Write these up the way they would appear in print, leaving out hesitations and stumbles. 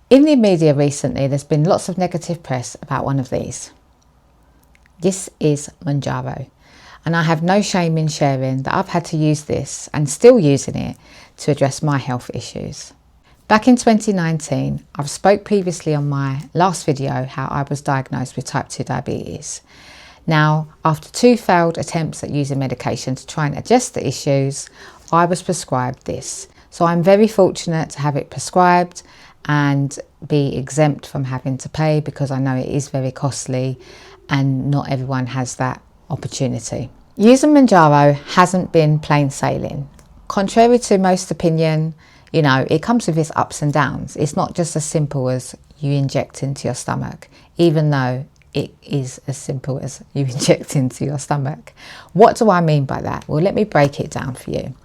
In the media recently, there's been lots of negative press about one of these. This is Mounjaro, and I have no shame in sharing that I've had to use this and still using it to address my health issues. Back in 2019, I've spoke previously on my last video how I was diagnosed with type 2 diabetes. Now, after 2 failed attempts at using medication to try and address the issues, I was prescribed this. So I'm very fortunate to have it prescribed and be exempt from having to pay, because I know it is very costly and not everyone has that opportunity. Using Mounjaro hasn't been plain sailing. Contrary to most opinion, you know, it comes with its ups and downs. It's not just as simple as you inject into your stomach, even though it is as simple as you inject into your stomach. What do I mean by that? Well, let me break it down for you.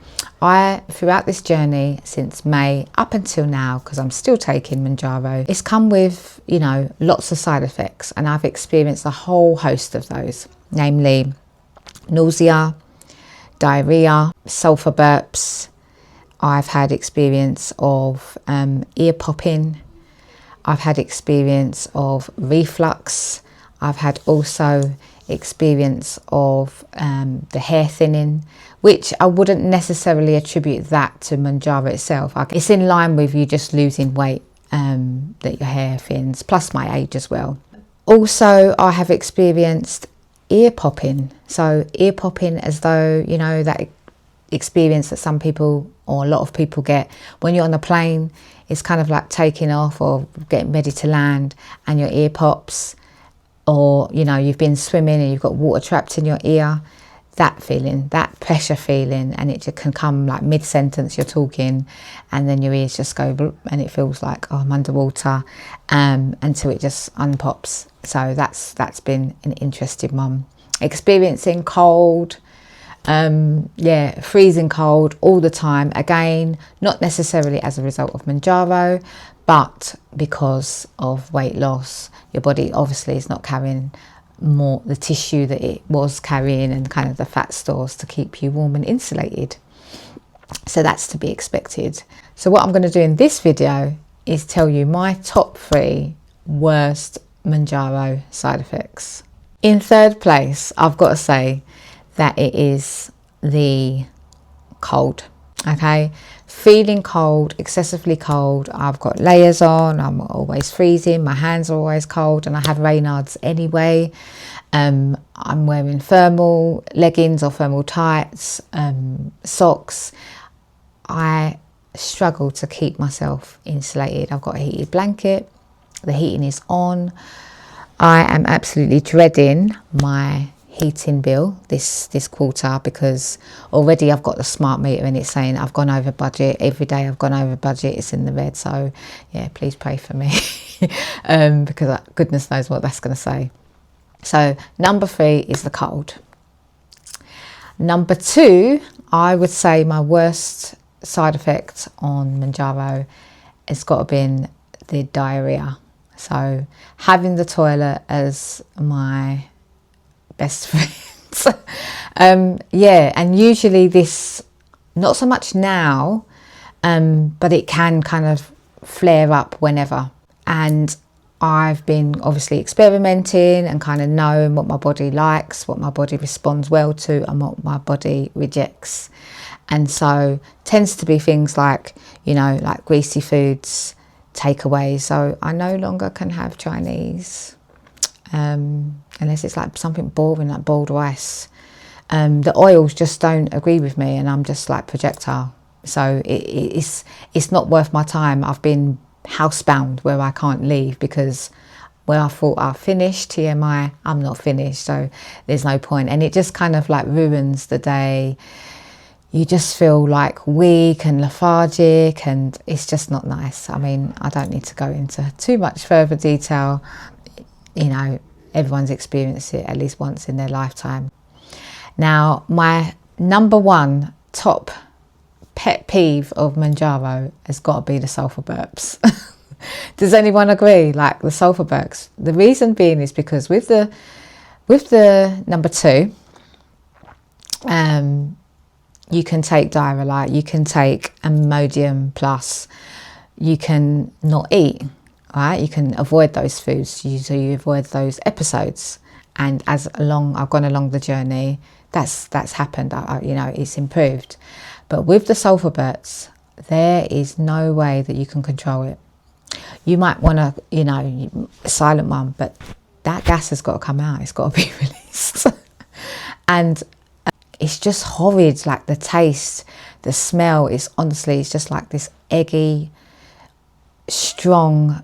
Throughout this journey since May up until now, because I'm still taking Mounjaro, it's come with, you know, lots of side effects, and I've experienced a whole host of those, namely nausea, diarrhea, sulfur burps. I've had experience of ear popping. I've had experience of reflux. I've had also experience of the hair thinning, which I wouldn't necessarily attribute that to Mounjaro itself. It's in line with you just losing weight, that your hair thins, plus my age as well. Also, I have experienced ear popping. So ear popping, as though, you know, that experience that some people or a lot of people get when you're on a plane. It's kind of like taking off or getting ready to land and your ear pops, or, you know, you've been swimming and you've got water trapped in your ear. That feeling, that pressure feeling, and it can come like mid-sentence, you're talking, and then your ears just go bloop, and it feels like, oh, I'm underwater, until it just unpops. So that's been an interesting one. Experiencing cold, freezing cold all the time. Again, not necessarily as a result of Mounjaro, but because of weight loss. Your body obviously is not carrying more the tissue that it was carrying, and kind of the fat stores to keep you warm and insulated. So that's to be expected. So what I'm going to do in this video is tell you my top 3 worst Mounjaro side effects. In third place, I've got to say that it is the cold. Okay, feeling cold, excessively cold. I've got layers on, I'm always freezing, my hands are always cold, and I have Raynaud's anyway. I'm wearing thermal leggings or thermal tights, socks. I struggle to keep myself insulated. I've got a heated blanket, the heating is on. I am absolutely dreading my heating bill this quarter, because already I've got the smart meter and it's saying I've gone over budget. Every day I've gone over budget, it's in the red. So yeah, please pray for me because goodness knows what that's going to say. So number 3 is the cold. Number 2, I would say my worst side effect on Mounjaro has got to be the diarrhea. So having the toilet as my best friends. And usually this, not so much now, but it can kind of flare up whenever. And I've been obviously experimenting and kind of knowing what my body likes, what my body responds well to, and what my body rejects. And so tends to be things like, you know, like greasy foods, takeaways. So I no longer can have Chinese, unless it's like something boring like boiled rice. The oils just don't agree with me, and I'm just like projectile. So it's not worth my time. I've been housebound where I can't leave, because where I thought I finished, TMI, I'm not finished. So there's no point, and it just kind of like ruins the day. You just feel like weak and lethargic, and it's just not nice. I mean, I don't need to go into too much further detail. You know, everyone's experienced it at least once in their lifetime. Now, my number 1 top pet peeve of Mounjaro has got to be the sulfur burps. Does anyone agree? Like the sulfur burps. The reason being is because with the number 2, you can take Diarrhea, you can take Imodium Plus, you can not eat. right? You can avoid those foods, so you avoid those episodes. And as I've gone along the journey, that's happened. You know, it's improved. But with the sulfur-burts, there is no way that you can control it. You might want to, you know, silent one, but that gas has got to come out. It's got to be released. And it's just horrid. Like the taste, the smell is honestly, it's just like this eggy, strong,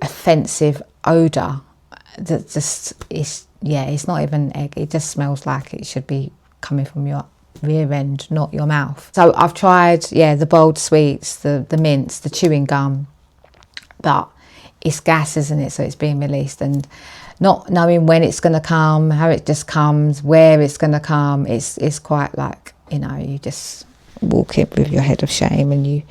offensive odor that just is, yeah, it's not even egg. It just smells like it should be coming from your rear end, not your mouth. So I've tried, yeah, the bold sweets, the mints, the chewing gum, but it's gas, isn't it? So it's being released, and not knowing when it's going to come, how it just comes, where it's going to come. It's quite like, you know, you just walk in with your head of shame and you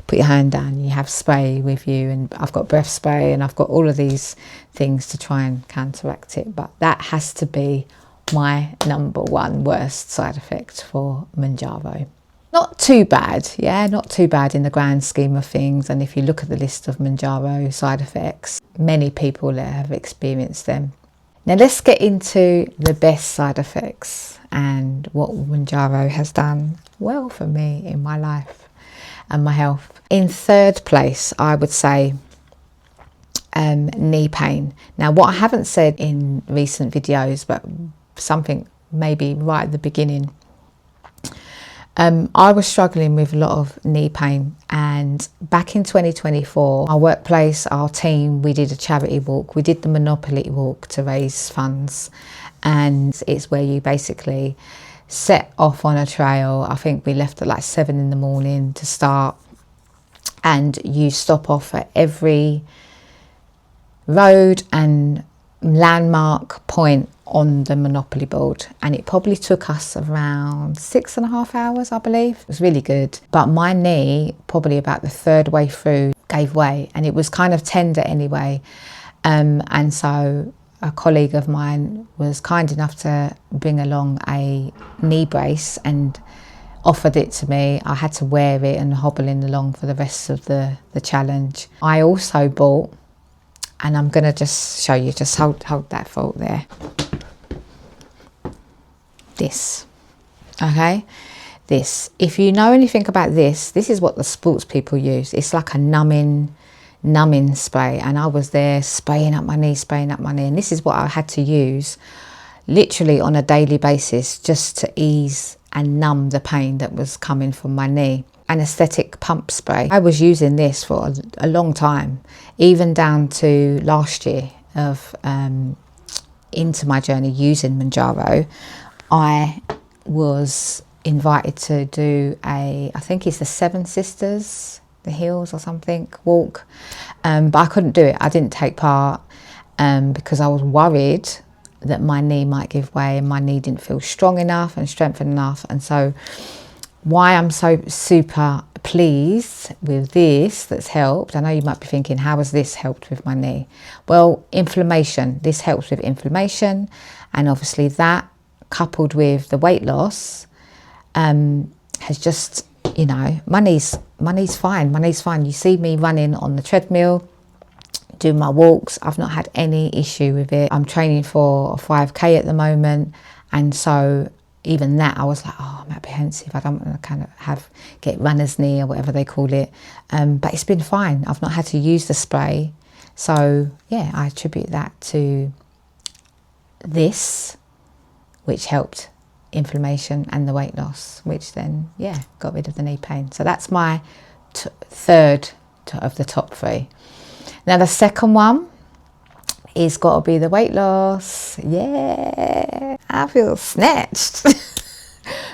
put your hand down, you have spray with you, and I've got breath spray and I've got all of these things to try and counteract it. But that has to be my number one worst side effect for Mounjaro. Not too bad, yeah, not too bad in the grand scheme of things. And if you look at the list of Mounjaro side effects, many people have experienced them. Now let's get into the best side effects and what Mounjaro has done well for me in my life and my health. In third place, I would say knee pain. Now, what I haven't said in recent videos, but something maybe right at the beginning, I was struggling with a lot of knee pain, and back in 2024, our workplace, our team, we did a charity walk. We did the Monopoly walk to raise funds, and it's where you basically set off on a trail. I think we left at like 7 in the morning to start, and you stop off at every road and landmark point on the Monopoly board, and it probably took us around 6.5 hours, I believe. It was really good, but my knee, probably about the third way through, gave way, and it was kind of tender anyway, and so a colleague of mine was kind enough to bring along a knee brace and offered it to me. I had to wear it and hobbling along for the rest of the challenge. I also bought, and I'm going to just show you, just hold that thought there. This, okay? This, if you know anything about this is what the sports people use. It's like a numbing spray, and I was there spraying up my knee, and this is what I had to use literally on a daily basis just to ease and numb the pain that was coming from my knee. Anesthetic pump spray. I was using this for a long time, even down to last year of into my journey using Mounjaro. I was invited to do I think it's the Seven Sisters, the Hills or something, walk, but I couldn't do it. I didn't take part because I was worried that my knee might give way, and my knee didn't feel strong enough and strengthened enough. And so why I'm so super pleased with this that's helped, I know you might be thinking, how has this helped with my knee? Well, inflammation. This helps with inflammation, and obviously that coupled with the weight loss has just, you know, my knee's fine. You see me running on the treadmill, doing my walks. I've not had any issue with it. I'm training for a 5K at the moment, and so even that I was like, oh, I'm apprehensive. I don't want to kind of get runner's knee or whatever they call it, but it's been fine. I've not had to use the spray, so yeah, I attribute that to this, which helped inflammation and the weight loss, which then, yeah, got rid of the knee pain. So that's my third of the top three. Now the second one is got to be the weight loss. Yeah, I feel snatched.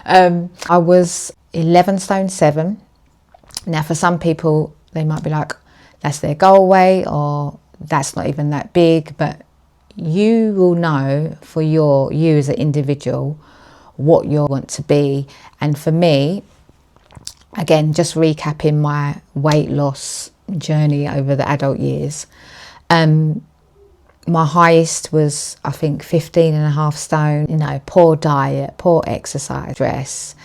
I was 11 stone 7. Now for some people, they might be like, that's their goal weight, or that's not even that big, but you will know for you as an individual what you want to be. And for me, again, just recapping my weight loss journey over the adult years, my highest was, I think, 15.5 stone. You know, poor diet, poor exercise, stress,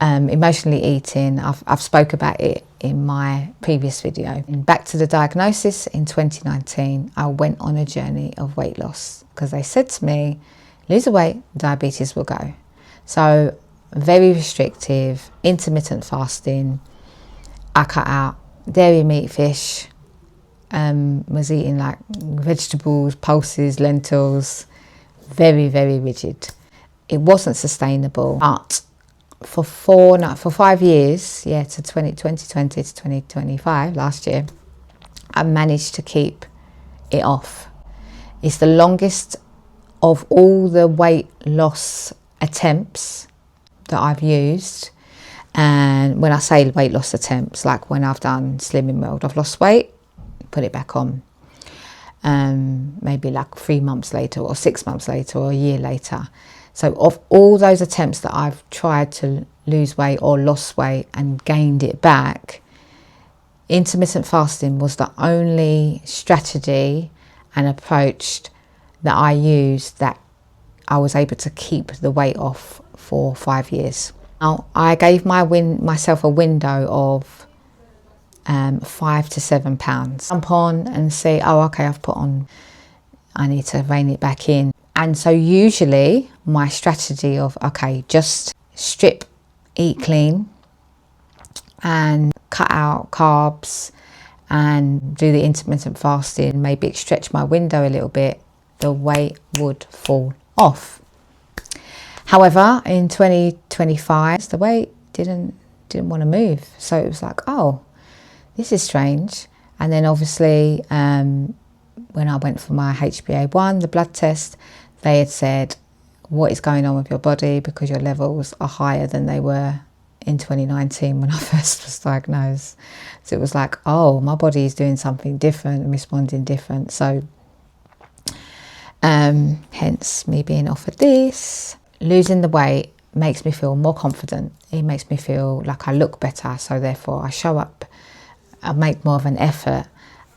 emotionally eating, I've spoke about it in my previous video. And back to the diagnosis in 2019, I went on a journey of weight loss because they said to me, lose the weight, diabetes will go. So very restrictive, intermittent fasting. I cut out dairy, meat, fish, was eating like vegetables, pulses, lentils, very, very rigid. It wasn't sustainable, but for 5 years, to 2020 to 2025, last year, I managed to keep it off. It's the longest of all the weight loss attempts that I've used. And when I say weight loss attempts, like when I've done Slimming World, I've lost weight, put it back on. Maybe like 3 months later or 6 months later or a year later. So of all those attempts that I've tried to lose weight or lost weight and gained it back, intermittent fasting was the only strategy and approach that I used that I was able to keep the weight off for 5 years. Now, I gave myself a window of 5 to 7 pounds. Jump on and see, oh, okay, I've put on, I need to rein it back in. And so usually my strategy of, okay, just strip, eat clean and cut out carbs and do the intermittent fasting, maybe stretch my window a little bit, the weight would fall off. However, in 2025, the weight didn't want to move. So it was like, oh, this is strange. And then obviously, when I went for my HbA1, the blood test, they had said, what is going on with your body because your levels are higher than they were in 2019 when I first was diagnosed. So it was like, oh, my body is doing something different and responding different. So hence me being offered this. Losing the weight makes me feel more confident. It makes me feel like I look better. So therefore I show up, I make more of an effort.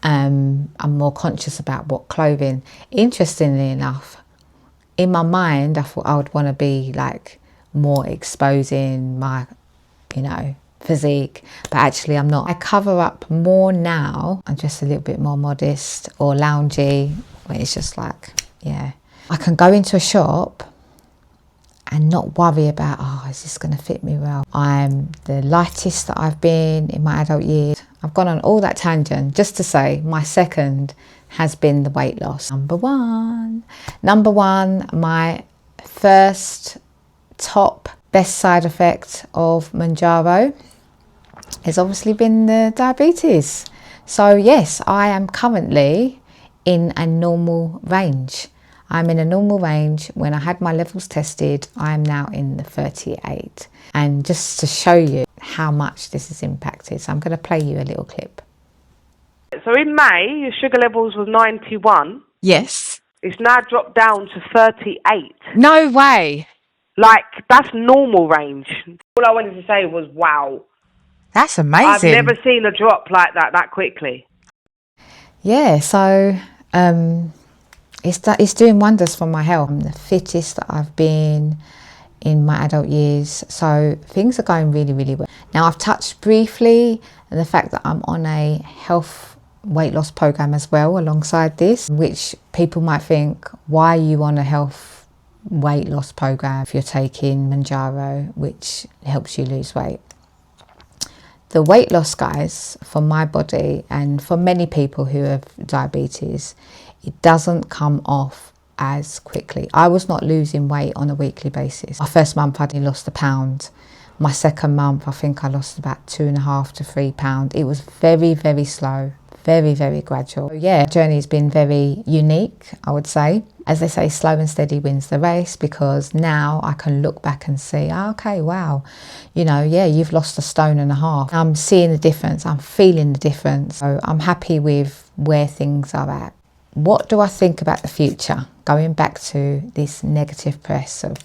I'm more conscious about what clothing. Interestingly enough, in my mind, I thought I would want to be like more exposing my, physique, but actually I'm not. I cover up more now. I'm just a little bit more modest or loungy, where it's just like, I can go into a shop and not worry about, oh, is this going to fit me well? I'm the lightest that I've been in my adult years. I've gone on all that tangent just to say my second has been the weight loss. Number one, my first top best side effect of Mounjaro has obviously been the diabetes. So yes, I am currently in a normal range. I'm in a normal range. When I had my levels tested, I'm now in the 38. And just to show you how much this has impacted, so I'm going to play you a little clip. So in May, your sugar levels was 91. Yes. It's now dropped down to 38. No way. Like, that's normal range. All I wanted to say was, wow. That's amazing. I've never seen a drop like that quickly. Yeah, so it's doing wonders for my health. I'm the fittest that I've been in my adult years. So things are going really, really well. Now, I've touched briefly on the fact that I'm on a health weight loss program as well alongside this, which people might think, why are you on a health weight loss program if you're taking Mounjaro, which helps you lose weight? The weight loss, guys, for my body and for many people who have diabetes, it doesn't come off as quickly. I was not losing weight on a weekly basis. My first month, I only lost 1 pound. My second month, I think I lost about 2.5 to 3 pounds. It was very, very slow, very, very gradual. Yeah, the journey has been very unique, I would say. As they say, slow and steady wins the race, because now I can look back and see, oh, okay, wow, you've lost 1.5 stone. I'm seeing the difference. I'm feeling the difference. So I'm happy with where things are at. What do I think about the future? Going back to this negative press of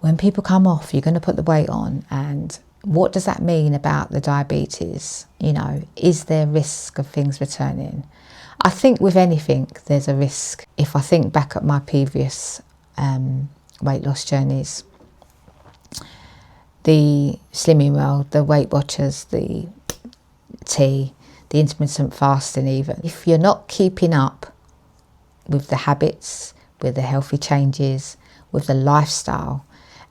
when people come off, you're going to put the weight on, and what does that mean about the diabetes? Is there risk of things returning? I think with anything, there's a risk. If I think back at my previous weight loss journeys, the Slimming World, the Weight Watchers, the tea, the intermittent fasting even. If you're not keeping up with the habits, with the healthy changes, with the lifestyle,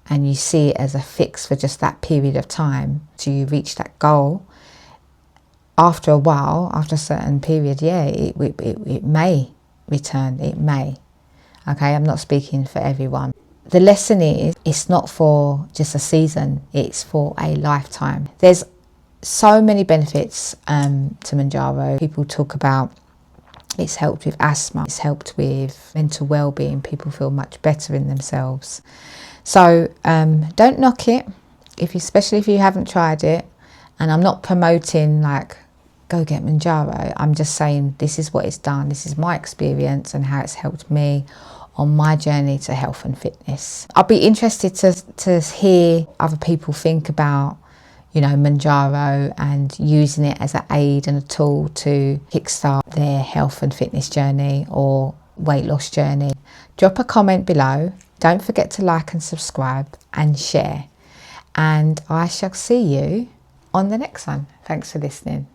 and you see it as a fix for just that period of time till you reach that goal, after a while, after a certain period, yeah, it may return, it may. Okay, I'm not speaking for everyone. The lesson is, it's not for just a season, it's for a lifetime. There's so many benefits to Mounjaro. People talk about it's helped with asthma, it's helped with mental well-being, people feel much better in themselves. So don't knock it, especially if you haven't tried it. And I'm not promoting like, go get Mounjaro. I'm just saying this is what it's done, this is my experience and how it's helped me on my journey to health and fitness. I'll be interested to hear other people think about, you know, Mounjaro and using it as an aid and a tool to kickstart their health and fitness journey or weight loss journey. Drop a comment below. Don't forget to like and subscribe and share. And I shall see you on the next one. Thanks for listening.